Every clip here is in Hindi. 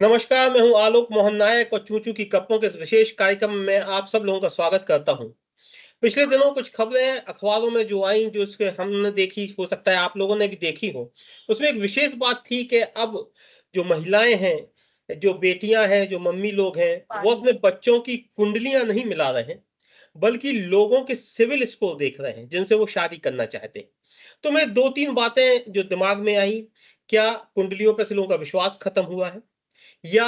नमस्कार, मैं हूँ आलोक मोहन नायक और चूचू की कप्पों के इस विशेष कार्यक्रम में आप सब लोगों का स्वागत करता हूँ। पिछले दिनों कुछ खबरें अखबारों में जो आईं, जो इसके हमने देखी, हो सकता है आप लोगों ने भी देखी हो। उसमें एक विशेष बात थी कि अब जो महिलाएं हैं, जो बेटियां हैं, जो मम्मी लोग हैं, वो अपने बच्चों की कुंडलियां नहीं मिला रहे हैं, बल्कि लोगों के सिविल स्कोर देख रहे हैं, जिनसे वो शादी करना चाहते हैं। तो मैं 2-3 बातें जो दिमाग में आई, क्या कुंडलियों पे से लोगों का विश्वास खत्म हुआ है? या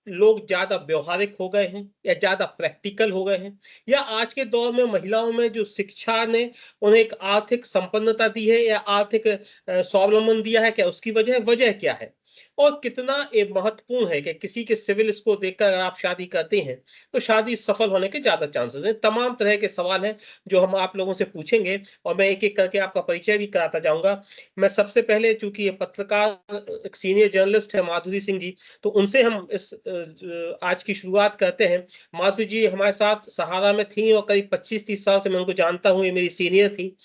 लोग ज़्यादा व्यावहारिक हो गए हैं या ज़्यादा प्रैक्टिकल हो गए हैं या आज के दौर में महिलाओं में जो शिक्षा ने उन्हें एक आर्थिक संपन्नता दी है या आर्थिक स्वावलंबन दिया है, क्या उसकी वजह क्या है? और कितना ये महत्वपूर्ण है कि किसी के सिविल स्कोर देखकर अगर आप शादी करते हैं, तो शादी सफल होने के ज़्यादा चांसेस हैं। तमाम तरह के सवाल हैं, जो हम आप लोगों से पूछेंगे और मैं एक-एक करके आपका परिचय भी कराता जाऊँगा। मैं सबसे पहले, चूँकि ये पत्रकार एक सीनियर जर्नलिस्ट है माधुरी सिंह जी, तो उनसे हम इस आज की शुरुआत करते हैं। माधुरी जी हमारे साथ सहारा में थी और करीब 25-30 साल से मैं उनको जानता हूँ, ये मेरी सीनियर थी।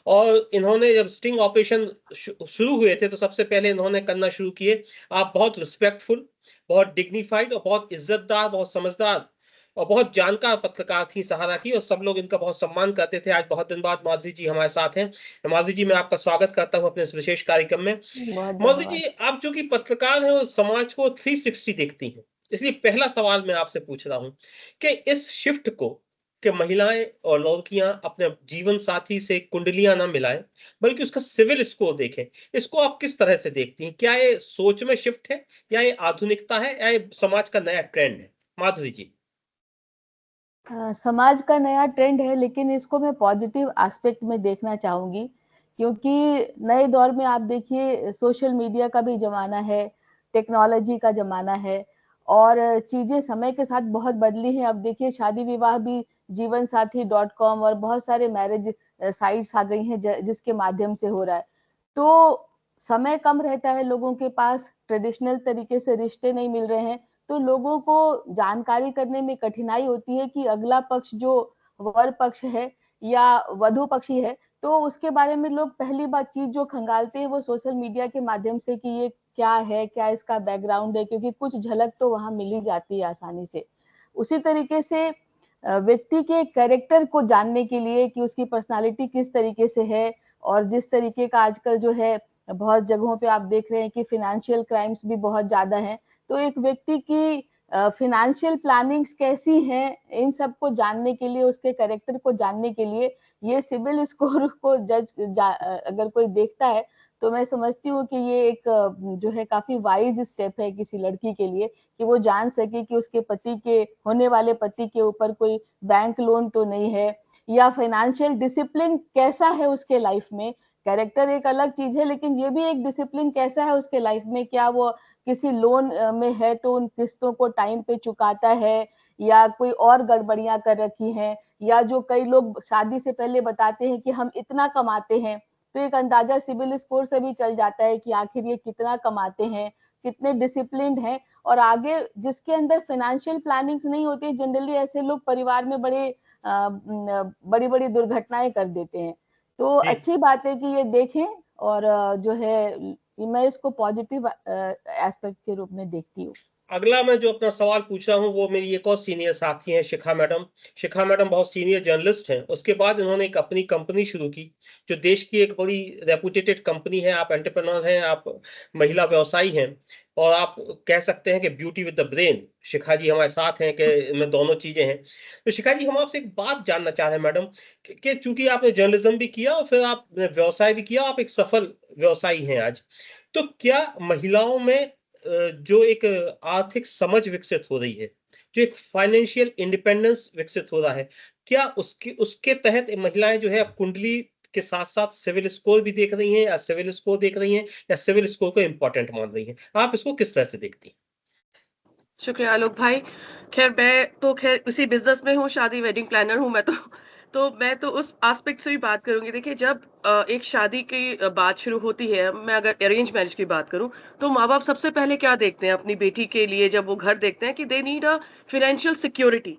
और इन्होंने जब स्टिंग ऑपरेशन शुरू हुए थे, तो सबसे पहले इन्होंने करना शुरू किए। आप बहुत रिस्पेक्टफुल, बहुत डिग्निफाइड और बहुत इज्जतदार, बहुत समझदार और बहुत जानकार पत्रकार थी सहारा की, और सब लोग इनका बहुत सम्मान करते थे। आज बहुत दिन बाद माधुरी जी हमारे साथ हैं। माधुरी जी, मैं आपका स्वागत करता हूँ अपने इस विशेष कार्यक्रम में। बहुत मौली धन्यवाद। जी, आप जो कि पत्रकार हैं और समाज को 360 देखती हैं, इसलिए पहला सवाल मैं आपसे पूछ रहा हूँ कि इस शिफ्ट को, कि महिलाएं और लड़कियां अपने जीवन साथी से कुंडलियां ना मिलाएं, बल्कि उसका सिविल स्कोर देखें, इसको आप किस तरह से देखती हैं? क्या ये सोच में शिफ्ट है, या ये आधुनिकता है, या ये समाज का नया ट्रेंड है? माधुरी जी। समाज का नया ट्रेंड है, लेकिन इसको मैं पॉजिटिव एस्पेक्ट में देखना चाहूंगी, क्योंकि नए दौर में आप देखिए सोशल मीडिया का भी जमाना है, टेक्नोलॉजी का जमाना है और चीजें समय के साथ बहुत बदली हैं। अब देखिए शादी विवाह भी जीवन साथी .com और बहुत सारे मैरिज साइट्स आ गई हैं जिसके माध्यम से हो रहा है। तो समय कम रहता है लोगों के पास, ट्रेडिशनल तरीके से रिश्ते नहीं मिल रहे हैं, तो लोगों को जानकारी करने में कठिनाई होती है कि अगला पक्ष जो वर पक्ष है या वधु पक्षी है, तो उसके बारे में लोग पहली बात चीज जो खंगालते हैं वो सोशल मीडिया के माध्यम से कि ये क्या है, क्या इसका बैकग्राउंड है, क्योंकि कुछ झलक तो वहां मिल ही जाती है आसानी से। उसी तरीके से व्यक्ति के कैरेक्टर को जानने के लिए कि उसकी पर्सनालिटी किस तरीके से है, और जिस तरीके का आजकल जो है बहुत जगहों पे आप देख रहे हैं कि फिनेंशियल क्राइम्स भी बहुत ज्यादा हैं, तो एक व्यक्ति की फिनेंशियल प्लानिंग्स कैसी हैं, इन सब को जानने के लिए, उसके कैरेक्टर को जानने के लिए ये सिविल स्कोर को अगर कोई देखता है, तो मैं समझती हूँ कि ये एक जो है काफी वाइज स्टेप है किसी लड़की के लिए, कि वो जान सके कि उसके पति के, होने वाले पति के ऊपर कोई बैंक लोन तो नहीं है, या फाइनेंशियल डिसिप्लिन कैसा है उसके लाइफ में। कैरेक्टर एक अलग चीज है, लेकिन ये भी एक डिसिप्लिन कैसा है उसके लाइफ में, क्या वो किसी लोन में है तो उन किस्तों को टाइम पे चुकाता है, या कोई और गड़बड़ियां कर रखी हैं, या जो कई लोग शादी से पहले बताते हैं कि हम इतना कमाते हैं, तो एक अंदाजा सिविल स्कोर से भी चल जाता है कि आखिर ये कितना कमाते हैं, कितने डिसिप्लिन्ड हैं। और आगे जिसके अंदर फाइनेंशियल प्लानिंग्स नहीं होती, जनरली ऐसे लोग परिवार में बड़ी बड़ी दुर्घटनाएं कर देते हैं। तो जी। अच्छी बात है कि ये देखें, और जो है मैं इसको पॉजिटिव एस्पेक्ट के रूप में देखती हूँ। अगला मैं जो अपना सवाल पूछ रहा हूँ, वो मेरी एक और सीनियर साथी हैं, शिखा मैडम। शिखा मैडम बहुत सीनियर जर्नलिस्ट हैं। उसके बाद इन्होंने एक अपनी कंपनी शुरू की, जो देश की एक बड़ी रेपुटेटेड कंपनी है। आप एंटरप्रेन्योर हैं, आप महिला व्यवसायी हैं, और आप कह सकते हैं कि ब्यूटी विद द ब्रेन। शिखा जी हमारे साथ हैं, कि इनमें दोनों चीजें हैं। तो शिखा जी, हम आपसे एक बात जानना चाह रहे हैं मैडम, कि चूंकि आपने जर्नलिज्म भी किया और फिर आपने व्यवसाय भी किया, आप एक सफल व्यवसायी हैं आज। तो क्या महिलाओं में जो एक आर्थिक समझ विकसित हो रही है, जो एक फाइनेंशियल इंडिपेंडेंस विकसित हो रहा है, क्या उसके उसके तहत महिलाएं जो है अब कुंडली के साथ-साथ सिविल स्कोर भी देख रही हैं, या सिविल स्कोर देख रही हैं, या सिविल स्कोर को इम्पोर्टेंट मान रही हैं? आप इसको किस तरह से देखती हैं? शुक्रिया आलोक भाई। मैं तो उसी बिज़नेस में हूँ, शादी वेडिंग प्लानर हूँ मैं तो। तो मैं तो उस एस्पेक्ट से भी बात करूँगी। देखिए जब एक शादी की बात शुरू होती है, मैं अगर अरेंज मैरिज की बात करूँ, तो माँ-बाप सबसे पहले क्या देखते हैं अपनी बेटी के लिए जब वो घर देखते हैं कि they need a financial security.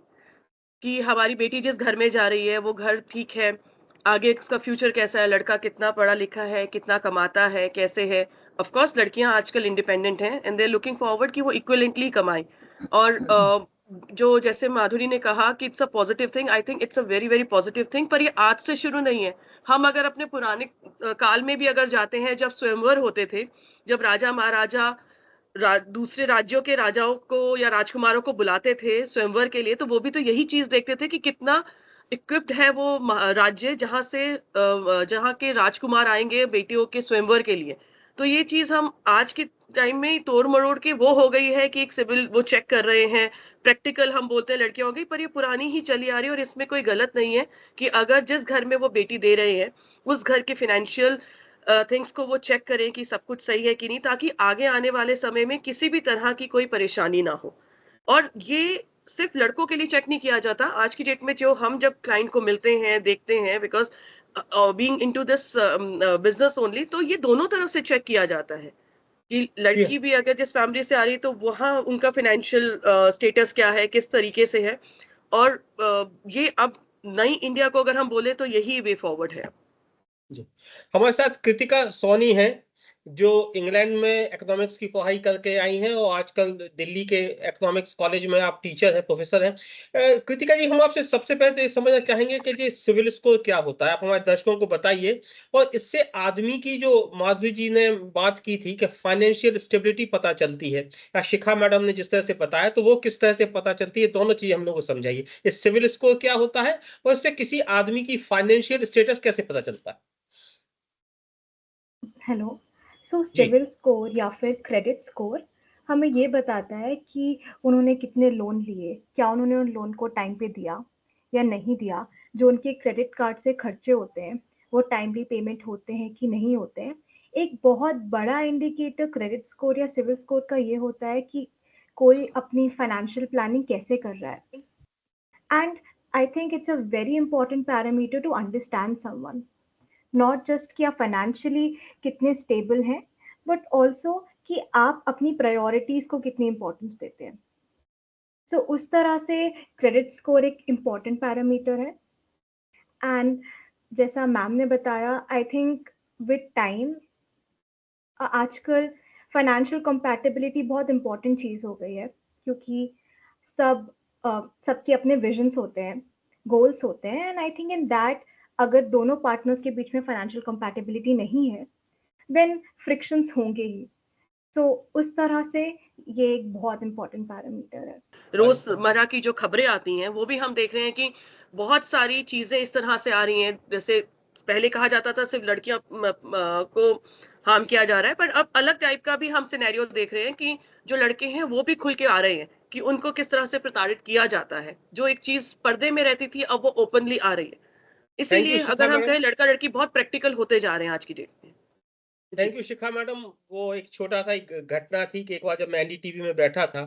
कि हमारी बेटी जिस घर में जा रही है वो घर ठीक है, आगे उसका फ्यूचर कैसा है, लड़का कितना पढ़ा लिखा है, कितना कमाता है, कैसे है, ऑफ कोर्स लड़कियां आजकल इंडिपेंडेंट हैं and they are looking forward कि वो इक्विवेलेंटली कमाएं। और जो जैसे माधुरी ने कहा कि it's a positive thing, I think it's a very very positive thing, पर ये आज से शुरू नहीं है। हम अगर अपने पुराने काल में भी अगर जाते हैं, जब स्वयंवर होते थे, जब राजा महाराजा दूसरे राज्यों के राजाओं को या राजकुमारों को बुलाते थे स्वयंवर के लिए, तो वो भी तो यही चीज देखते थे कि कितना इक्विप्ड है वो राज्य, जहाँ के राजकुमार आएंगे बेटियों के स्वयंवर के लिए। तो ये चीज हम आज के टाइम में तोड़ मरोड़ के वो हो गई है कि एक सिविल वो चेक कर रहे हैं, प्रैक्टिकल हम बोलते हैं लड़कियां हो गई, पर ये पुरानी ही चली आ रही है। और इसमें कोई गलत नहीं है कि अगर जिस घर में वो बेटी दे रहे हैं उस घर के फाइनेंशियल थिंग्स को वो चेक करें कि सब कुछ सही है कि नहीं, ताकि आगे आने वाले समय में किसी भी तरह की कोई परेशानी ना हो। और ये सिर्फ लड़कों के लिए चेक नहीं किया जाता। आज की डेट में जो हम जब क्लाइंट को मिलते हैं, देखते हैं, because being into this business only, तो ये दोनों तरफ से चेक किया जाता है कि लड़की भी अगर जिस फैमिली से आ रही है तो वहाँ उनका फाइनेंशियल स्टेटस क्या है, किस तरीके से है। और ये अब नई इंडिया को अगर हम बोले तो यही वे फॉरवर्ड है। जी, हमारे साथ कृतिका सोनी है, जो इंग्लैंड में इकोनॉमिक्स की पढ़ाई करके आई हैं और आजकल दिल्ली के इकोनॉमिक्स कॉलेज में आप टीचर हैं, प्रोफेसर हैं। कृतिका जी, हम आपसे सबसे पहले तो ये समझना चाहेंगे कि ये सिविल स्कोर क्या होता है, आप हमारे दर्शकों को बताइए। और इससे आदमी की, जो माधुरी जी ने बात की थी कि फाइनेंशियल स्टेबिलिटी पता चलती है, या शिखा मैडम ने जिस तरह से बताया, तो वो किस तरह से पता चलती है, दोनों चीज हम लोग को समझाइए। इस सिविल स्कोर क्या होता है और इससे किसी आदमी की फाइनेंशियल स्टेटस कैसे पता चलता है? हेलो। सो सिविल स्कोर या फिर क्रेडिट स्कोर हमें ये बताता है कि उन्होंने कितने लोन लिए, क्या उन्होंने उन लोन को टाइम पे दिया या नहीं दिया, जो उनके क्रेडिट कार्ड से खर्चे होते हैं वो टाइमली पेमेंट होते हैं कि नहीं होते हैं। एक बहुत बड़ा इंडिकेटर क्रेडिट स्कोर या सिविल स्कोर का ये होता है कि कोई अपनी फाइनेंशियल प्लानिंग कैसे कर रहा है। And I think it's a very important parameter to understand someone, not just कि आप फाइनेंशियली कितने स्टेबल हैं, बट ऑल्सो कि आप अपनी प्रायोरिटीज को कितनी इंपॉर्टेंस देते हैं। सो उस तरह से क्रेडिट स्कोर एक इम्पॉर्टेंट पैरामीटर है। एंड जैसा मैम ने बताया, आई थिंक विद टाइम आजकल फाइनेंशियल कंपैटिबिलिटी बहुत इंपॉर्टेंट चीज़ हो गई है, क्योंकि सबके अपने विजन्स होते हैं, गोल्स होते हैं। And I think in that अगर दोनों पार्टनर्स के बीच में फाइनेंशियल कंपैटिबिलिटी नहीं है, देन फ्रिक्शंस होंगे ही। सो उस तरह से ये एक बहुत इंपॉर्टेंट पैरामीटर है। रोजमर्रा की जो खबरें आती हैं वो भी हम देख रहे हैं कि बहुत सारी चीजें इस तरह से आ रही हैं। जैसे पहले कहा जाता था सिर्फ लड़कियां को हार्म किया जा रहा है, पर अब अलग टाइप का भी हम सिनेरियो देख रहे हैं कि जो लड़के हैं वो भी खुल के आ रहे हैं कि उनको किस तरह से प्रताड़ित किया जाता है। जो एक चीज पर्दे में रहती थी अब वो ओपनली आ रही है। इसीलिए अगर हम कहें लड़का लड़की बहुत प्रैक्टिकल होते जा रहे हैं आज की डेट में। Thank you Shikha madam. वो एक छोटा सा एक घटना थी कि एक बार जब मैं एनडीटीवी में बैठा था,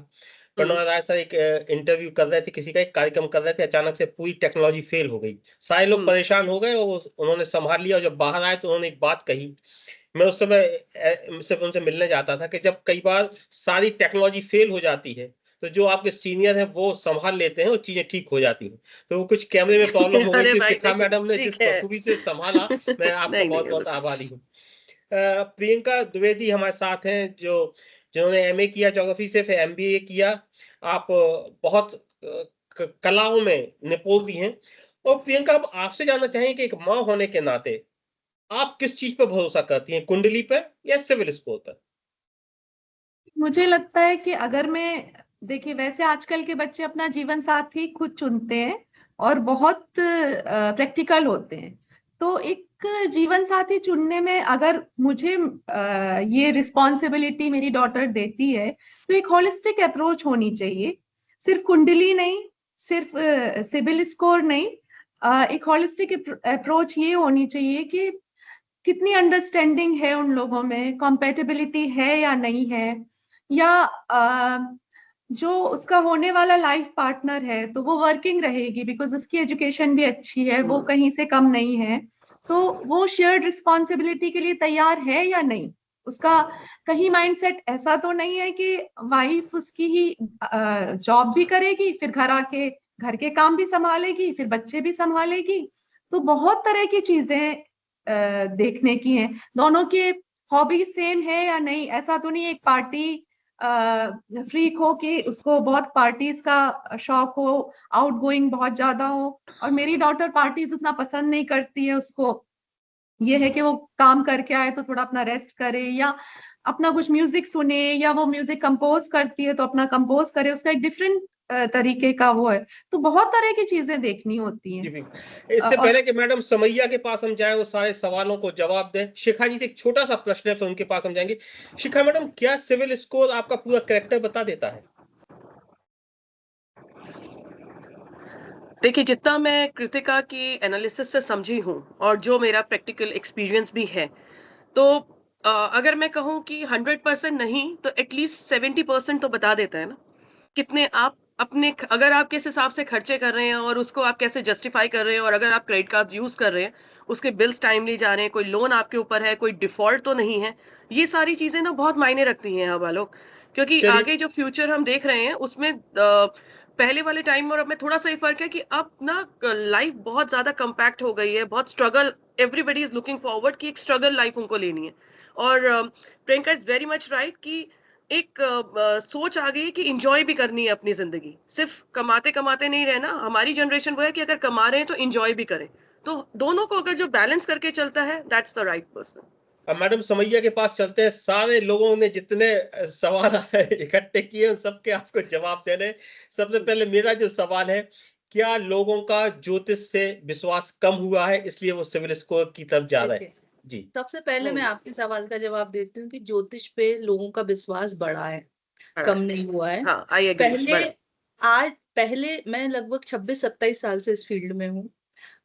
करुणा राय सर एक इंटरव्यू कर रहे थे, किसी का एक कार्यक्रम कर रहे थे, अचानक से पूरी टेक्नोलॉजी फेल हो गई, सारे लोग परेशान हो गए और उन्होंने संभाल लिया। और जब बाहर आए तो उन्होंने एक बात कही, मैं उस समय सिर्फ उनसे मिलने जाता था, कि जब कई बार सारी टेक्नोलॉजी फेल हो जाती है तो जो आपके सीनियर हैं वो संभाल लेते हैं और चीजें ठीक हो जाती हैं। तो वो कुछ कैमरे में प्रॉब्लम हो गई थी, शिखा मैडम ने जिस बखूबी से संभाला, मैं आपका बहुत बहुत आभारी हूँ। प्रियंका द्विवेदी हमारे साथ हैं, जिन्होंने एमए किया ज्योग्राफी से, फिर एमबीए किया। आप बहुत कलाओं में निपुण भी हैं। और प्रियंका, अब आपसे जानना चाहेंगे कि एक माँ होने के नाते आप किस चीज पर भरोसा करती हैं, कुंडली पर या सिविल स्कोर पर? मुझे लगता है कि अगर मैं देखिए, वैसे आजकल के बच्चे अपना जीवन साथी खुद चुनते हैं और बहुत प्रैक्टिकल होते हैं। तो एक जीवन साथी चुनने में अगर मुझे ये रिस्पॉन्सिबिलिटी मेरी डॉटर देती है, तो एक होलिस्टिक अप्रोच होनी चाहिए। सिर्फ कुंडली नहीं, सिर्फ सिविल स्कोर नहीं, एक होलिस्टिक अप्रोच ये होनी चाहिए कि कितनी अंडरस्टैंडिंग है उन लोगों में, कॉम्पेटिबिलिटी है या नहीं है, या जो उसका होने वाला लाइफ पार्टनर है तो वो वर्किंग रहेगी, बिकॉज उसकी एजुकेशन भी अच्छी है, वो कहीं से कम नहीं है, तो वो शेयर्ड रिस्पॉन्सिबिलिटी के लिए तैयार है या नहीं। उसका कहीं माइंडसेट ऐसा तो नहीं है कि वाइफ उसकी ही जॉब भी करेगी, फिर घर आके घर के काम भी संभालेगी, फिर बच्चे भी संभालेगी। तो बहुत तरह की चीजें देखने की हैं। दोनों के हॉबी सेम है या नहीं, ऐसा तो नहीं एक पार्टी फ्रीक हो कि उसको बहुत पार्टीज का शौक हो, आउटगोइंग बहुत ज्यादा हो, और मेरी डॉटर पार्टीज उतना पसंद नहीं करती है, उसको ये है कि वो काम करके आए तो थोड़ा अपना रेस्ट करे, या अपना कुछ म्यूजिक सुने, या वो म्यूजिक कंपोज करती है तो अपना कंपोज करे, उसका एक डिफरेंट तरीके का वो है। तो बहुत तरह की चीजें देखनी होती हैं। इससे पहले कि मैडम समैया के पास हम जाएं वो सारे सवालों को जवाब दें, शिखा जी से एक छोटा सा प्रश्न है, फिर उनके पास हम जाएंगे। शिखा मैडम, क्या सिविल स्कोर आपका पूरा कैरेक्टर बता देता है? देखिए, जितना मैं कृतिका की एनालिसिस से समझी हूँ और जो मेरा प्रैक्टिकल एक्सपीरियंस भी है, तो अगर मैं कहूँ कि 100% नहीं तो एटलीस्ट 70% तो बता देता है ना। कितने आप अपने अगर आप किस हिसाब से खर्चे कर रहे हैं और उसको आप कैसे जस्टिफाई कर रहे हैं, और अगर आप क्रेडिट कार्ड यूज कर रहे हैं, उसके बिल्स टाइमली जा रहे हैं, कोई लोन आपके ऊपर है, कोई डिफॉल्ट तो नहीं है, ये सारी चीजें ना बहुत मायने रखती हैं हवा लोग। क्योंकि चलिए। आगे जो फ्यूचर हम देख रहे हैं उसमें पहले वाले टाइम और अब में थोड़ा सा ही फर्क है कि अब ना लाइफ बहुत ज्यादा कंपैक्ट हो गई है, बहुत struggle, everybody is looking forward कि एक स्ट्रगल लाइफ उनको लेनी है। और Priyanka is very much right कि एक सोच आ गई है कि इंजॉय भी करनी है अपनी जिंदगी, सिर्फ कमाते कमाते नहीं रहना। हमारी जनरेशन वो है कि अगर कमा रहे हैं तो इंजॉय भी करें, तो दोनों को अगर जो बैलेंस करके चलता है, दैट्स द राइट पर्सन। अब मैडम समैया के पास चलते हैं। सारे लोगों ने जितने सवाल इकट्ठे किए उन सबके आपको जवाब देने। सबसे पहले मेरा जो सवाल है, क्या लोगों का ज्योतिष से विश्वास कम हुआ है इसलिए वो सिविल स्कोर की तरफ जा रहे हैं? जी, सबसे पहले मैं आपके सवाल का जवाब देती हूँ कि ज्योतिष पे लोगों का विश्वास बढ़ा है, कम नहीं हुआ है। हाँ, I agree, पहले मैं लगभग 26-27 साल से इस फील्ड में हूँ।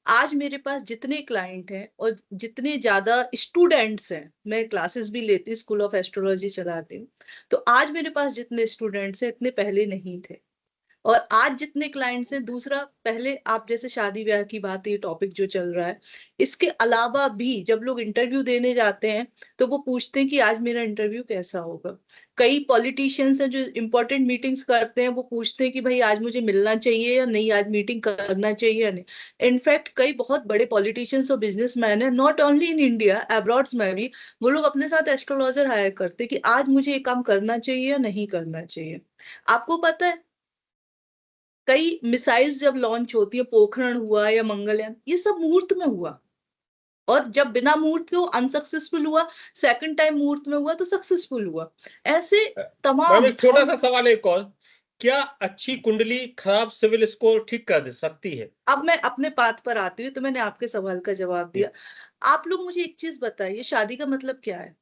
आज मेरे पास जितने क्लाइंट हैं और जितने ज्यादा स्टूडेंट्स हैं, मैं क्लासेस भी लेती, स्कूल ऑफ एस्ट्रोलॉजी चलाती हूँ, तो आज मेरे पास जितने स्टूडेंट्स हैं इतने पहले नहीं थे। और आज जितने क्लाइंट्स हैं, दूसरा, पहले आप जैसे शादी ब्याह की बात, ये टॉपिक जो चल रहा है, इसके अलावा भी जब लोग इंटरव्यू देने जाते हैं तो वो पूछते हैं कि आज मेरा इंटरव्यू कैसा होगा। कई पॉलिटिशियंस हैं जो इंपॉर्टेंट मीटिंग्स करते हैं, वो पूछते हैं कि भाई आज मुझे मिलना चाहिए या नहीं, आज मीटिंग करना चाहिए या नहीं। इनफैक्ट कई बहुत बड़े पॉलिटिशियंस और बिजनेसमैन है, नॉट ओनली इन इंडिया, अब्रॉड्स में भी, वो लोग अपने साथ एस्ट्रोलॉजर हायर करते हैं कि आज मुझे ये काम करना चाहिए या नहीं करना चाहिए। आपको पता है कई मिसाइल्स जब लॉन्च होती है, पोखरण हुआ या मंगलयान, ये सब मुहूर्त में हुआ, और जब बिना मुहूर्त के वो अनसक्सेसफुल हुआ, सेकंड टाइम मुहूर्त में हुआ तो सक्सेसफुल हुआ। ऐसे तमाम। एक छोटा सा सवाल एक और, क्या अच्छी कुंडली खराब सिविल स्कोर ठीक कर दे सकती है? अब मैं अपने बात पर आती हूँ, तो मैंने आपके सवाल का जवाब दिया। आप लोग मुझे एक चीज बताइए, शादी का मतलब क्या है?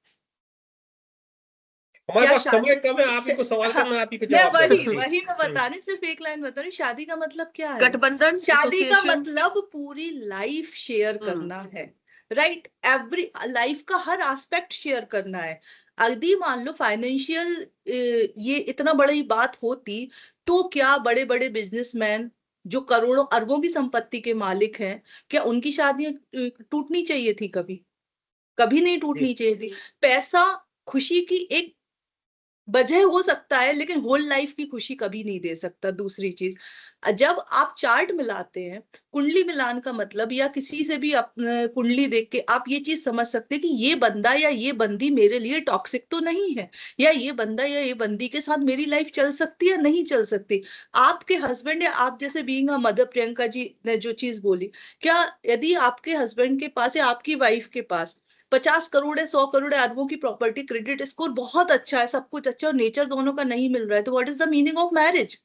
हमारे पास समय कम है, आप ही को सवाल करना, आप ही को जवाब देना। वही मैं बता रही हूँ, सिर्फ एक लाइन बता रही हूँ, शादी का मतलब क्या है? गठबंधन, शादी का मतलब पूरी लाइफ शेयर करना है, राइट? एवरी लाइफ का हर एस्पेक्ट शेयर करना है। यदि मान लो फाइनेंशियल ये इतना बड़ी बात होती, तो क्या बड़े बड़े बिजनेसमैन जो करोड़ों अरबों की संपत्ति के मालिक हैं, क्या उनकी शादियां टूटनी चाहिए थी? कभी कभी नहीं टूटनी चाहिए थी। पैसा खुशी की एक वजह हो सकता है, लेकिन होल लाइफ की खुशी कभी नहीं दे सकता। दूसरी चीज, जब आप चार्ट मिलाते हैं, कुंडली मिलान का मतलब, या किसी से भी कुंडली देख के आप ये चीज समझ सकते हैं कि ये बंदा या ये बंदी मेरे लिए टॉक्सिक तो नहीं है, या ये बंदा या ये बंदी के साथ मेरी लाइफ चल सकती है या नहीं चल सकती। आपके हस्बैंड या आप जैसे being a mother, Priyanka ji ने जो चीज बोली, क्या यदि आपके हस्बैंड के पास या आपकी वाइफ के पास 50 करोड़ है, 100 करोड़ है, अरबों की प्रॉपर्टी, क्रेडिट स्कोर बहुत अच्छा है, सब कुछ अच्छा, और नेचर दोनों का नहीं मिल रहा है, तो what is the meaning of marriage?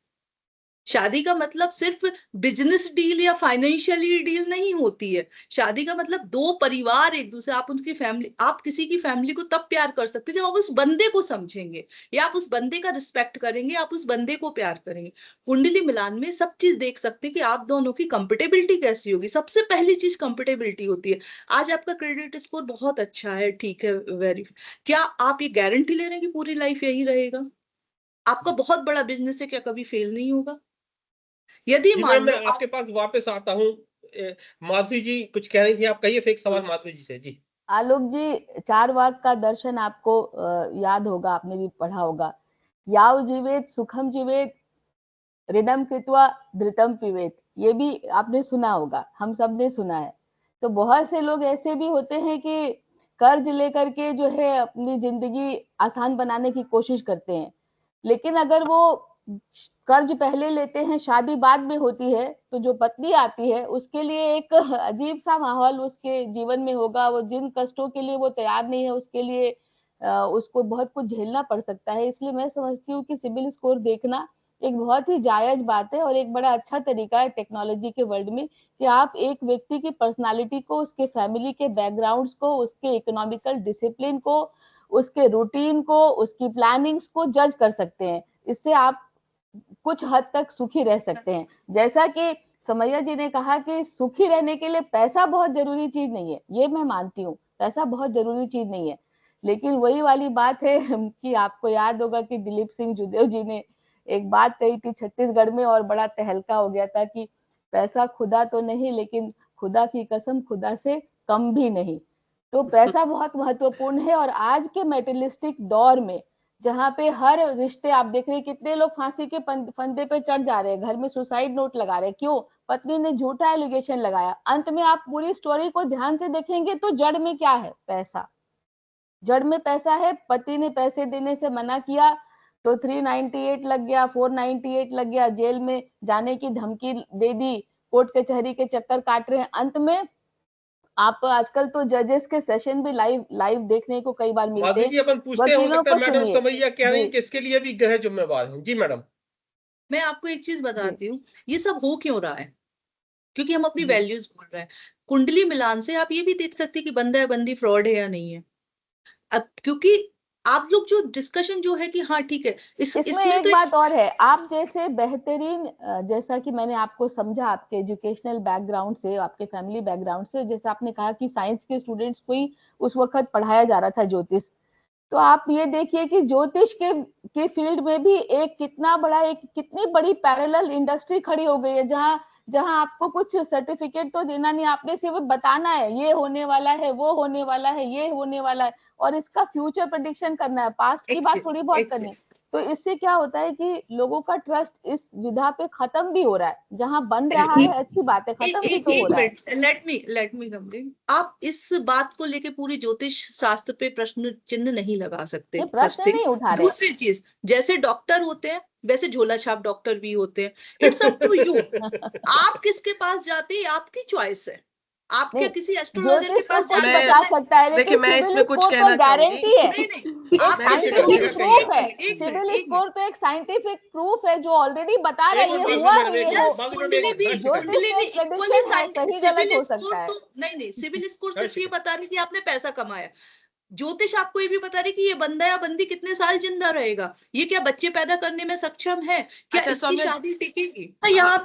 शादी का मतलब सिर्फ बिजनेस डील या फाइनेंशियली डील नहीं होती है। शादी का मतलब दो परिवार एक दूसरे, आप उनकी फैमिली, आप किसी की फैमिली को तब प्यार कर सकते हैं जब आप उस बंदे को समझेंगे, या आप उस बंदे का रिस्पेक्ट करेंगे, आप उस बंदे को प्यार करेंगे। कुंडली मिलान में सब चीज देख सकते हैं कि आप दोनों की कंपेटेबिलिटी कैसी होगी। सबसे पहली चीज कंपेटेबिलिटी होती है। आज आपका क्रेडिट स्कोर बहुत अच्छा है, ठीक है, वेरी, क्या आप ये गारंटी ले रहे हैं कि पूरी लाइफ यही रहेगा? आपका बहुत बड़ा बिजनेस है, क्या कभी फेल नहीं होगा? यदि मान मैं आपके पास वापस आता हूँ। माधुरी जी कुछ कह रही थी, आप कहिए फिर एक सवाल माधुरी जी से। जी, आलोक जी, चारवाक का दर्शन आपको याद होगा, आपने भी पढ़ा होगा। याव जीवेत सुखम जीवेत ऋणम कृत्वा धृतम पिबेत, ये भी आपने सुना होगा, हम सब ने सुना है। तो बहुत से लोग ऐसे भी होते हैं कि कर्ज लेकर के जो है अपनी जिंदगी आसान बनाने की कोशिश करते हैं। लेकिन अगर वो कर्ज पहले लेते हैं, शादी बाद में होती है, तो जो पत्नी आती है उसके लिए एक अजीब सा माहौल उसके जीवन में होगा। वो जिन कष्टों के लिए वो तैयार नहीं है, उसके लिए उसको बहुत कुछ झेलना पड़ सकता है। इसलिए मैं समझती हूँ कि सिबिल स्कोर देखना एक बहुत ही जायज बात है और एक बड़ा अच्छा तरीका है टेक्नोलॉजी के वर्ल्ड में कि आप एक व्यक्ति की पर्सनालिटी को, उसके फैमिली के बैकग्राउंड्स को, उसके इकोनॉमिकल डिसिप्लिन को, उसके रूटीन को, उसकी प्लानिंग्स को जज कर सकते हैं। इससे आप कुछ हद तक सुखी रह सकते हैं। जैसा कि समैया जी ने कहा कि सुखी रहने के लिए पैसा बहुत जरूरी चीज नहीं है, ये मैं मानती हूँ, पैसा बहुत जरूरी चीज नहीं है। लेकिन वही वाली बात है कि आपको याद होगा कि दिलीप सिंह जुदेव जी ने एक बात कही थी छत्तीसगढ़ में और बड़ा तहलका हो गया था कि पैसा खुदा तो नहीं, लेकिन खुदा की कसम खुदा से कम भी नहीं। तो पैसा बहुत महत्वपूर्ण है और आज के मेटेरियलिस्टिक दौर में जहाँ पे हर रिश्ते आप देख रहे हैं, कितने लोग फांसी के फंदे पे चढ़ जा रहे हैं, घर में सुसाइड नोट लगा रहे हैं। क्यों? पत्नी ने झूठा एलिगेशन लगाया। अंत में आप पूरी स्टोरी को ध्यान से देखेंगे तो जड़ में क्या है? पैसा। जड़ में पैसा है। पति ने पैसे देने से मना किया तो 398 लग गया, 498 लग गया, जेल में जाने की धमकी दे दी, कोर्ट कचहरी के चक्कर काट रहे हैं। अंत में आप आजकल तो जजेस के सेशन भी लाइव देखने को कई बार मिलते हैं। जी अपन पूछते हैं, हो वकीलों सकता है को मैडम सुनिए। समैया कह रही हैं जी। कि इसके लिए भी गृह जिम्मेवार हैं। जी मैडम। मैं आपको एक चीज बताती हूँ, ये सब हो क्यों रहा है? क्योंकि हम अपनी जी। वैल्यूज भूल रहे हैं। कुंडली मिलान से आप ये भी देख सकते हैं कि बंदा है बंदी फ्रॉड है या नहीं है। अब क्योंकि आप लोग जो डिस्कशन जो है कि हाँ ठीक है, इसमें इसमें एक तो बात और है, आप जैसे बेहतरीन जैसा कि मैंने आपको समझा आपके एजुकेशनल बैकग्राउंड से, आपके फैमिली बैकग्राउंड से, जैसे आपने कहा कि साइंस के स्टूडेंट्स को ही उस वक्त पढ़ाया जा रहा था ज्योतिष, तो आप ये देखिए कि ज्योतिष के फील्ड में भी एक कितनी बड़ी पैरेलल इंडस्ट्री खड़ी हो गई है, जहां आपको कुछ सर्टिफिकेट तो देना नहीं, आपने सिर्फ बताना है ये होने वाला है, वो होने वाला है, ये होने वाला है, और इसका फ्यूचर प्रेडिक्शन करना है, पास्ट की बात थोड़ी बहुत करनी है। तो इससे क्या होता है कि लोगों का ट्रस्ट इस विधा पे खत्म भी हो रहा है। जहां बन रहा है अच्छी बात है, खत्म भी तो हो रहा है। Let me complete. आप इस बात को लेके पूरी ज्योतिष शास्त्र पे प्रश्न चिन्ह नहीं लगा सकते। ये प्रश्न नहीं उठा रहे। दूसरी चीज, जैसे डॉक्टर होते हैं वैसे झोला छाप डॉक्टर भी होते हैं। इट्स अप टू यू, आप किसके पास जाते हैं आपकी चॉइस है। आप क्या किसी एस्ट्रोलॉजर के पास कोई जाते बता सकता है, देखिए लेकिन मैं सिबिल इसमें कुछ स्कोर कहना तो गारंटी है। नहीं एक आप साइंटिफिक प्रूफ है। एक सिबिल मिनट स्कोर तो एक साइंटिफिक प्रूफ है जो ऑलरेडी बता रहा है ये एक हुआ मिनट, है, ये एक हो। मिनट, कुंडली भी ज्योतिष में प्रेडिक्शन है, सही गलत हो सकता है। नहीं सिविल स्कोर सिर्फ ये बता रही कि आपने पैसा कमाया। ज्योतिष आपको ये भी बता रही कि ये बंदा या बंदी कितने साल जिंदा रहेगा, ये क्या बच्चे पैदा करने में सक्षम है, क्या अच्छा, इसकी शादी टिकेगी। तो यहाँ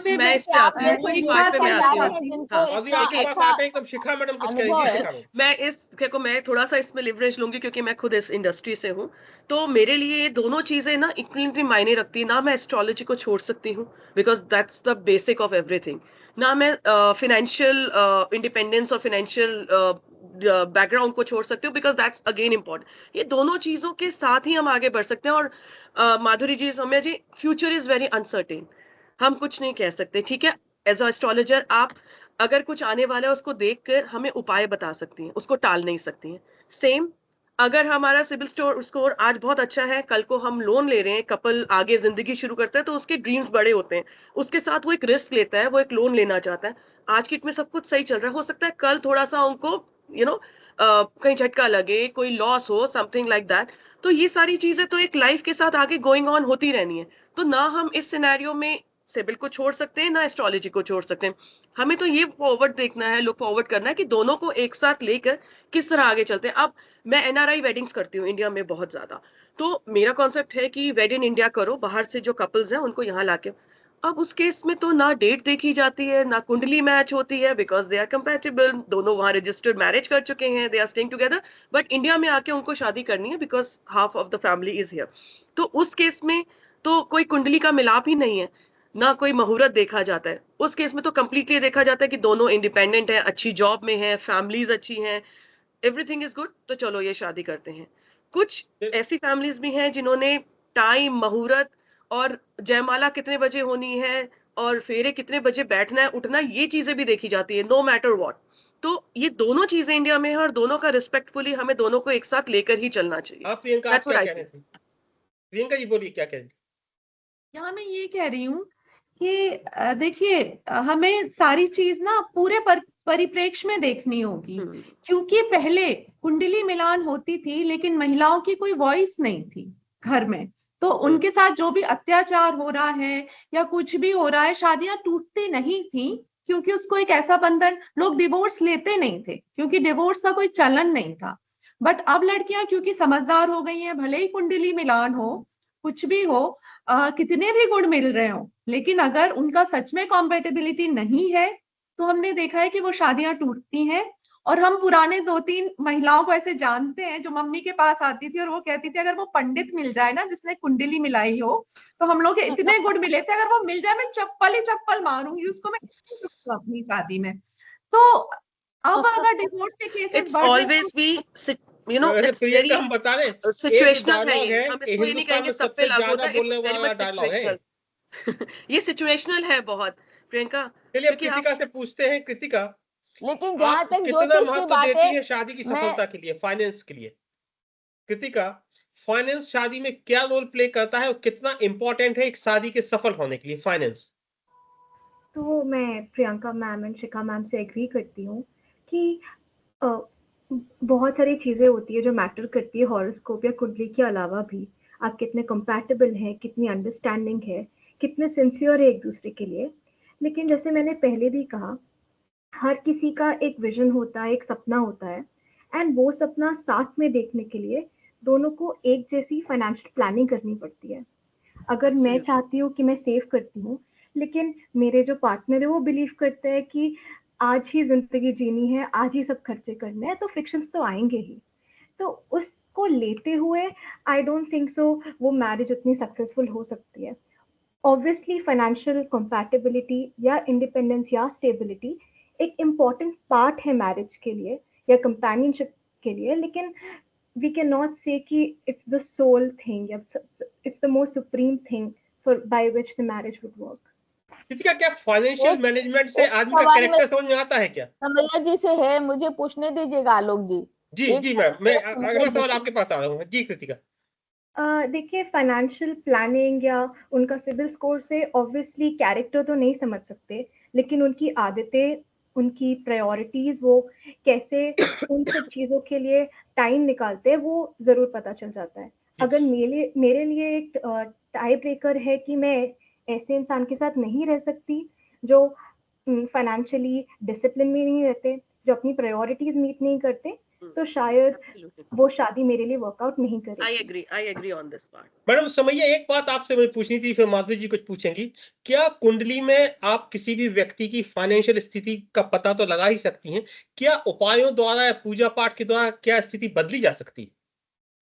पे मैं इस पे आती हूँ, इस बात पे मैं आती हूँ। हाँ, अभी आपके पास आते हैं एकदम शिखा मैडम कुछ कहेंगी। शिखा मैडम, मैं देखो मैं थोड़ा सा इसमें लिवरेज लूंगी क्योंकि मैं खुद इस इंडस्ट्री से हूँ। तो मेरे लिए ये दोनों चीजें ना इक्वली मायने रखती है। ना मैं एस्ट्रोलॉजी को छोड़ सकती हूँ because that's the basic of everything, ना मैं फाइनेंशियल इंडिपेंडेंस और फाइनेंशियल बैकग्राउंड को छोड़ सकती हूँ बिकॉज दैट्स अगेन इम्पोर्टेंट। ये दोनों चीजों के साथ ही हम आगे बढ़ सकते हैं। और माधुरी जी, सौम्या जी, फ्यूचर इज वेरी अनसर्टेन, हम कुछ नहीं कह सकते, ठीक है। एज अ एस्ट्रोलॉजर आप अगर कुछ आने वाला है उसको देखकर हमें उपाय बता सकती हैं, उसको टाल नहीं सकती हैं। सेम अगर हमारा सिबिल स्कोर आज बहुत अच्छा है, कल को हम लोन ले रहे हैं, कपल आगे जिंदगी शुरू करता है तो उसके ड्रीम्स बड़े होते हैं, उसके साथ वो एक रिस्क लेता है, वो एक लोन लेना चाहता है। आज की में सब कुछ सही चल रहा है, हो सकता है कल थोड़ा सा उनको कहीं झटका लगे, कोई लॉस हो, समथिंग लाइक दैट। तो ये सारी चीजें तो एक लाइफ के साथ आगे गोइंग ऑन होती रहनी है। तो ना हम इस सिनेरियो में सिबिल को छोड़ सकते हैं ना एस्ट्रोलॉजी को छोड़ सकते हैं। हमें तो ये फॉरवर्ड देखना है, लुक फॉरवर्ड करना है कि दोनों को एक साथ लेकर किस तरह आगे चलते हैं। अब मैं एनआरआई वेडिंग्स करती हूँ इंडिया में बहुत ज्यादा, तो मेरा कॉन्सेप्ट है कि वेड इन इंडिया करो, बाहर से जो कपल्स हैं उनको यहाँ लाके। अब उस केस में तो ना डेट देखी जाती है, ना कुंडली मैच होती है, बिकॉज दे आर कंपैटिबल, दोनों वहां रजिस्टर्ड मैरिज कर चुके हैं, they are staying together, but India में आके उनको शादी करनी है because half of the family is here. तो उस केस में तो कोई कुंडली का मिलाप ही नहीं है, ना कोई मुहूर्त देखा जाता है। उस केस में तो कंप्लीटली देखा जाता है कि दोनों इंडिपेंडेंट है, अच्छी जॉब में है, फैमिलीज अच्छी हैं, एवरीथिंग इज गुड, तो चलो ये शादी करते हैं। कुछ ऐसी फैमिलीज भी हैं जिन्होंने टाइम, मुहूर्त और जयमाला कितने बजे होनी है और फेरे कितने बजे बैठना है उठना, ये चीजें भी देखी जाती है, नो मैटर व्हाट। तो ये दोनों चीजें इंडिया में है और दोनों का रिस्पेक्टफुली हमें दोनों को एक साथ लेकर ही चलना चाहिए। आप प्रियंका, आप That's what क्या I कह रहे थे? प्रियंका जी बोलिए, क्या कह रही? यहाँ मैं ये कह रही हूँ कि देखिए हमें सारी चीज ना पूरे परिप्रेक्ष्य में देखनी होगी, क्योंकि पहले कुंडली मिलान होती थी लेकिन महिलाओं की कोई वॉइस नहीं थी घर में, तो उनके साथ जो भी अत्याचार हो रहा है या कुछ भी हो रहा है, शादियां टूटती नहीं थी क्योंकि उसको एक ऐसा बंधन, लोग डिवोर्स लेते नहीं थे क्योंकि डिवोर्स का कोई चलन नहीं था। बट अब लड़कियां क्योंकि समझदार हो गई हैं, भले ही कुंडली मिलान हो, कुछ भी हो, कितने भी गुण मिल रहे हो, लेकिन अगर उनका सच में कॉम्पेटेबिलिटी नहीं है तो हमने देखा है कि वो शादियां टूटती हैं। और हम पुराने 2-3 महिलाओं को ऐसे जानते हैं जो मम्मी के पास आती थी और वो कहती थी अगर वो पंडित मिल जाए ना जिसने कुंडली मिलाई हो, तो हम लोग इतने गुण मिले थे, अगर वो मिल जाए मैं चप्पल ही चप्पल मारूंगी उसको, मैं अपनी शादी में। तो अब अगर डिवोर्स के cases It's always be, you know, it's very हम बता रहे हैं, situational है डायलॉग ये, है हम कि इसको ये नहीं हिंदुस्तान कहेंगे में सब पे सबसे लागू ज्यादा होता है, बोलने it's very वाला much डायलॉग है। situational। ये सिचुएशनल है बहुत, प्रियंका। चलिए अब क्योंकि कृतिका से पूछते हैं। कृतिका, लेकिन जहां आप तक कितना ज्योतिष की महत्व बात देती है, है शादी की मैं सफलता के लिए, फाइनेंस के लिए? कृतिका, फाइनेंस शादी में क्या रोल प्ले करता है और कितना इंपॉर्टेंट है एक शादी के सफल होने के लिए फाइनेंस? तो मैं Priyanka ma'am and Shikha ma'am से एग्री करती हूँ कि बहुत सारी चीज़ें होती है जो मैटर करती है हॉरोस्कोप या कुंडली के अलावा भी। आप कितने कंपैटिबल हैं, कितनी अंडरस्टैंडिंग है, कितने सिंसियर है एक दूसरे के लिए। लेकिन जैसे मैंने पहले भी कहा, हर किसी का एक विजन होता है, एक सपना होता है, एंड वो सपना साथ में देखने के लिए दोनों को एक जैसी फाइनेंशियल प्लानिंग करनी पड़ती है। अगर मैं चाहती हूँ कि मैं सेव करती हूँ, लेकिन मेरे जो पार्टनर है वो बिलीव करते हैं कि आज ही जिंदगी जीनी है, आज ही सब खर्चे करने हैं, तो फ्रिक्शंस तो आएंगे ही। तो उसको लेते हुए आई डोंट थिंक सो वो मैरिज उतनी सक्सेसफुल हो सकती है। ऑब्वियसली फाइनेंशियल कंपैटिबिलिटी या इंडिपेंडेंस या स्टेबिलिटी एक इम्पॉर्टेंट पार्ट है मैरिज के लिए या कंपेनियनशिप के लिए, लेकिन we cannot say कि it's the sole thing, it's the most supreme thing for by which the marriage would work. Kritika, क्या फाइनेंशियल मैनेजमेंट से आदमी का सवाल कैरेक्टर समझ में आता है क्या? समैया जी से है, मुझे पूछने दीजिएगा आलोक जी। जी जी मैम, मैं अगला सवाल आपके पास आ रहा हूँ। जी कृतिका। देखिए, फाइनेंशियल प्लानिंग या उनका सिविल स्कोर से ऑब्वियसली कैरेक्टर तो नहीं समझ सकते, लेकिन उनकी आदतें, उनकी प्रायोरिटीज, वो कैसे उन सब चीज़ों के लिए टाइम निकालते हैं, वो ज़रूर पता चल जाता है। अगर मेरे लिए एक टाई ब्रेकर है कि मैं ऐसे इंसान के साथ नहीं रह सकती जो फाइनेंशियली डिसिप्लिन में नहीं रहते, जो अपनी प्रायोरिटीज मीट नहीं करते, तो शायद वो शादी मेरे लिए वर्कआउट नहीं करेगी। I agree on this part। Madam समैया, एक बात आपसे मुझे पूछनी थी, फिर माधुरी जी कुछ पूछेंगी। क्या कुंडली में आप किसी भी व्यक्ति की फाइनेंशियल स्थिति का पता तो लगा ही सकती हैं, क्या उपायों द्वारा या पूजा पाठ के द्वारा क्या स्थिति बदली जा सकती है?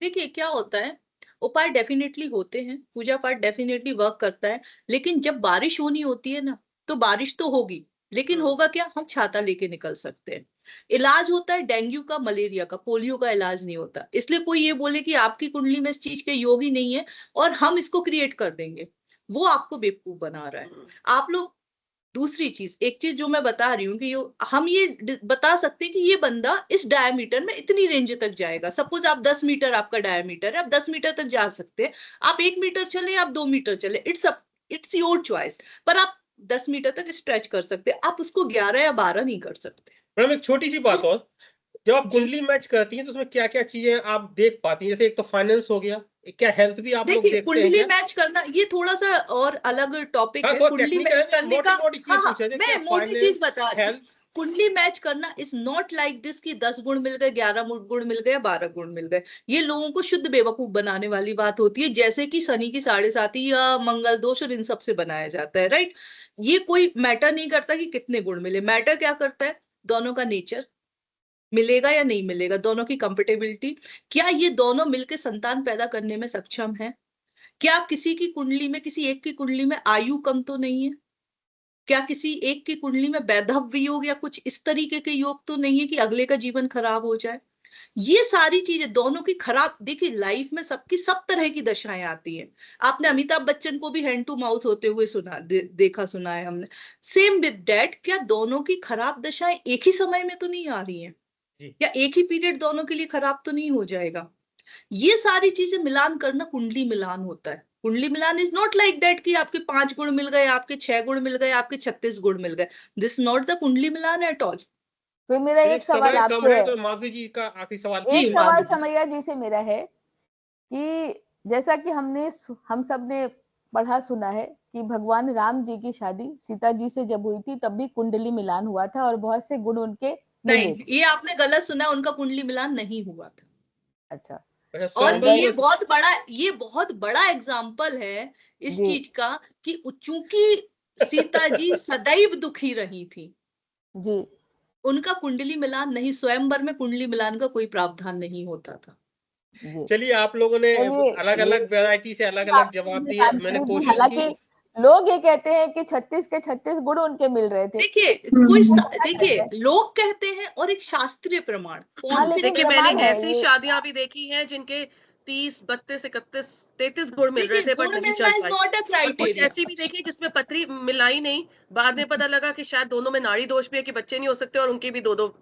देखिए क्या होता है, उपाय डेफिनेटली होते हैं, पूजा पाठ डेफिनेटली वर्क करता है, लेकिन जब बारिश होनी होती है ना, तो बारिश तो होगी, लेकिन होगा क्या, हम छाता लेके निकल सकते हैं। इलाज होता है डेंगू का, मलेरिया का, पोलियो का इलाज नहीं होता। इसलिए कोई ये बोले कि आपकी कुंडली में इस चीज के योग ही नहीं है और हम इसको क्रिएट कर देंगे, वो आपको बेवकूफ बना रहा है। आप लोग, दूसरी चीज, एक चीज जो मैं बता रही हूँ कि हम ये बता सकते हैं कि ये बंदा इस डायमीटर में इतनी रेंज तक जाएगा। सपोज आप 10 मीटर आपका डायमीटर है, आप 10 मीटर तक जा सकते हैं, आप 1 मीटर चले, आप 2 मीटर चले, इट्स योर चॉइस, पर आप 10 मीटर तक स्ट्रेच कर सकते हैं, आप उसको 11 या 12 नहीं कर सकते। मैडम एक छोटी सी बात और, जब आप कुंडली मैच करती हैं तो उसमें क्या क्या चीजें आप देख पाती हैं? जैसे एक तो फाइनेंस हो गया, क्या हेल्थ भी आप लोग देखते हैं? कुंडली मैच करना ये थोड़ा सा और अलग टॉपिक है। कुंडली मैच करने का, मैं मोटी चीज बता रही हूँ, कुंडली मैच करना इज नॉट लाइक दिस कि 10 गुण मिल गए, 11 गुण मिल गए, 12 गुण मिल गए। ये लोगों को शुद्ध बेवकूफ बनाने वाली बात होती है, जैसे कि शनि की 7.5 या मंगल दोष और इन सब से बनाया जाता है, राइट। ये कोई मैटर नहीं करता कि कितने गुण मिले, मैटर क्या करता है, दोनों का नेचर मिलेगा या नहीं मिलेगा, दोनों की कंपेटेबिलिटी, क्या ये दोनों मिलकर संतान पैदा करने में सक्षम है, क्या किसी की कुंडली में, किसी एक की कुंडली में आयु कम तो नहीं है, क्या किसी एक की कुंडली में वैधव्य योग या कुछ इस तरीके के योग तो नहीं है कि अगले का जीवन खराब हो जाए। ये सारी चीजें दोनों की खराब, देखिए लाइफ में सबकी सब तरह की दशाएं आती हैं। आपने अमिताभ बच्चन को भी हैंड टू माउथ होते हुए सुना, देखा सुना है हमने। सेम विद डैट, क्या दोनों की खराब दशाएं एक ही समय में तो नहीं आ रही हैं, या एक ही पीरियड दोनों के लिए खराब तो नहीं हो जाएगा? ये सारी चीजें मिलान करना कुंडली मिलान होता है। कुंडली मिलान इज नॉट लाइक दैट कि आपके 5 गुण मिल गए, आपके 6 गुण मिल गए, आपके 36 गुण मिल गए। दिस नॉट द कुंडली मिलान एट ऑल। तो मेरा एक सवाल आपसे है, तो माधुरी जी का आखिरी सवाल। एक सवाल समैया जी से मेरा है कि जैसा कि हम सब ने पढ़ा सुना है कि भगवान राम जी की शादी सीता जी से जब हुई थी तब भी कुंडली मिलान हुआ था और बहुत से गुण उनके नहीं, ये आपने गलत सुना, उनका कुंडली मिलान नहीं हुआ था। अच्छा, और ये बहुत बड़ा एग्जाम्पल है इस चीज का कि चूंकि सीता जी सदैव दुखी रही थी जी, उनका कुंडली मिलान नहीं, स्वयंवर में कुंडली मिलान का कोई प्रावधान नहीं होता था। चलिए, आप लोगों ने अलग अलग वैरायटी से अलग अलग जवाब दिए। मैंने कोशिश की। लोग ये कहते हैं कि 36 के 36 गुण उनके मिल रहे थे। देखिए लोग कहते हैं और एक शास्त्रीय प्रमाण कौन से, देखिए मैंने ऐसी शादियां भी देखी हैं जिनके 30, 32, 31, 33 गुण मिल रहे थे, बट नहीं चल पाए। कुछ ऐसी भी देखी जिसमें पत्री मिलाई नहीं, बाद में पता लगा कि शायद दोनों में नाड़ी दोष भी है कि बच्चे नहीं हो सकते और उनके भी दो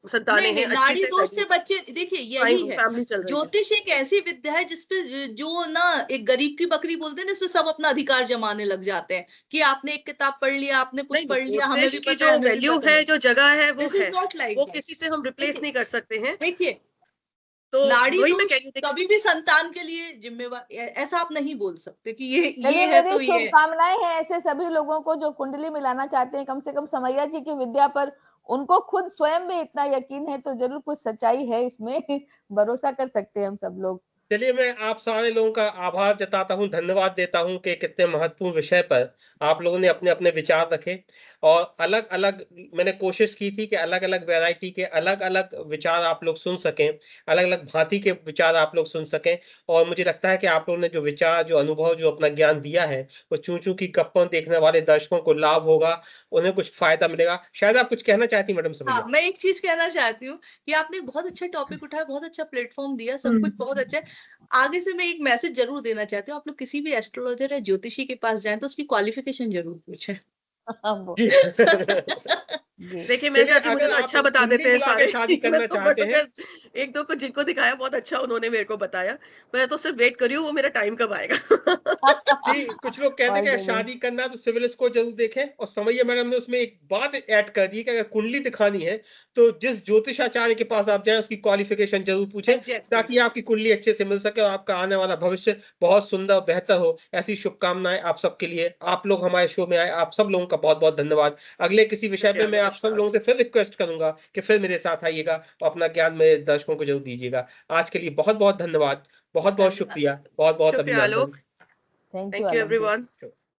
संतानें हैं। नाड़ी दोष से बच्चे, देखिए यही है, ज्योतिष एक ऐसी विद्या है जिसपे जो ना एक गरीब की बकरी बोलते हैं, जिसपे सब अपना अधिकार जमाने लग जाते हैं कि आपने एक किताब पढ़ लिया, आपने कुछ पढ़ लिया, हमें भी पता है, जो वैल्यू है, जो जगह है, वो है, वो किसी से हम रिप्लेस नहीं कर सकते हैं। देखिए तो नाड़ी दोष कभी भी संतान के लिए जिम्मेवार, ऐसा आप नहीं बोल सकते कि ये है तो ये। शुभकामनाएं हैं ऐसे सभी लोगों को जो कुंडली मिलाना चाहते हैं। कम से कम समैया जी की विद्या पर उनको खुद स्वयं में इतना यकीन है तो जरूर कुछ सच्चाई है इसमें, भरोसा कर सकते हैं हम सब लोग। चलिए, मैं आप सारे लोगों का आभार जताता हूं, धन्यवाद देता हूं कि कितने महत्वपूर्ण विषय पर आप लोगों ने अपने अपने विचार रखे और अलग अलग मैंने कोशिश की थी कि अलग अलग वैरायटी के अलग अलग विचार आप लोग सुन सकें, अलग अलग भांति के विचार आप लोग सुन सकें। और मुझे लगता है कि आप लोगों ने जो विचार, जो अनुभव, जो अपना ज्ञान दिया है, वो चूं चूं की गप्पों देखने वाले दर्शकों को लाभ होगा, उन्हें कुछ फायदा मिलेगा। शायद आप कुछ कहना चाहती मैडम समैया? हाँ, मैं एक चीज कहना चाहती हूँ कि आपने बहुत अच्छा टॉपिक उठाया, बहुत अच्छा प्लेटफॉर्म दिया, सब कुछ बहुत अच्छा है। आगे से मैं एक मैसेज जरूर देना चाहती हूँ, आप लोग किसी भी एस्ट्रोलॉजर या ज्योतिषी के पास जाएं तो उसकी क्वालिफिकेशन जरूर पूछें। देखिए मैं चाहती हूँ, मुझे अच्छा बता देते हैं सारे। शादी करना चाहते हैं, एक दो को जिनको दिखाया बहुत अच्छा उन्होंने मेरे को बताया, मैं तो सिर्फ वेट कर रही हूँ वो मेरा टाइम कब आएगा। कुछ लोग कहते हैं कि शादी करना तो सिविल स्कोर जरूर देखें, और समैया मैडम ने उसमें एक बात ऐड कर दी कि अगर कुंडली दिखानी है तो जिस ज्योतिषाचार्य के पास आप जाएं उसकी क्वालिफिकेशन जरूर पूछें, ताकि आपकी कुंडली अच्छे से मिल सके और आपका आने वाला भविष्य बहुत सुंदर बेहतर हो। ऐसी शुभकामनाएं आप सबके लिए। आप लोग हमारे शो में आए, आप सब लोगों का बहुत बहुत धन्यवाद। अगले किसी विषय पे मैं आप सब लोगों से फिर रिक्वेस्ट करूंगा कि फिर मेरे साथ आइएगा और अपना ज्ञान मेरे दर्शकों को जरूर दीजिएगा। आज के लिए बहुत बहुत धन्यवाद, बहुत बहुत शुक्रिया, बहुत बहुत अभिनंदन। Thank you everyone.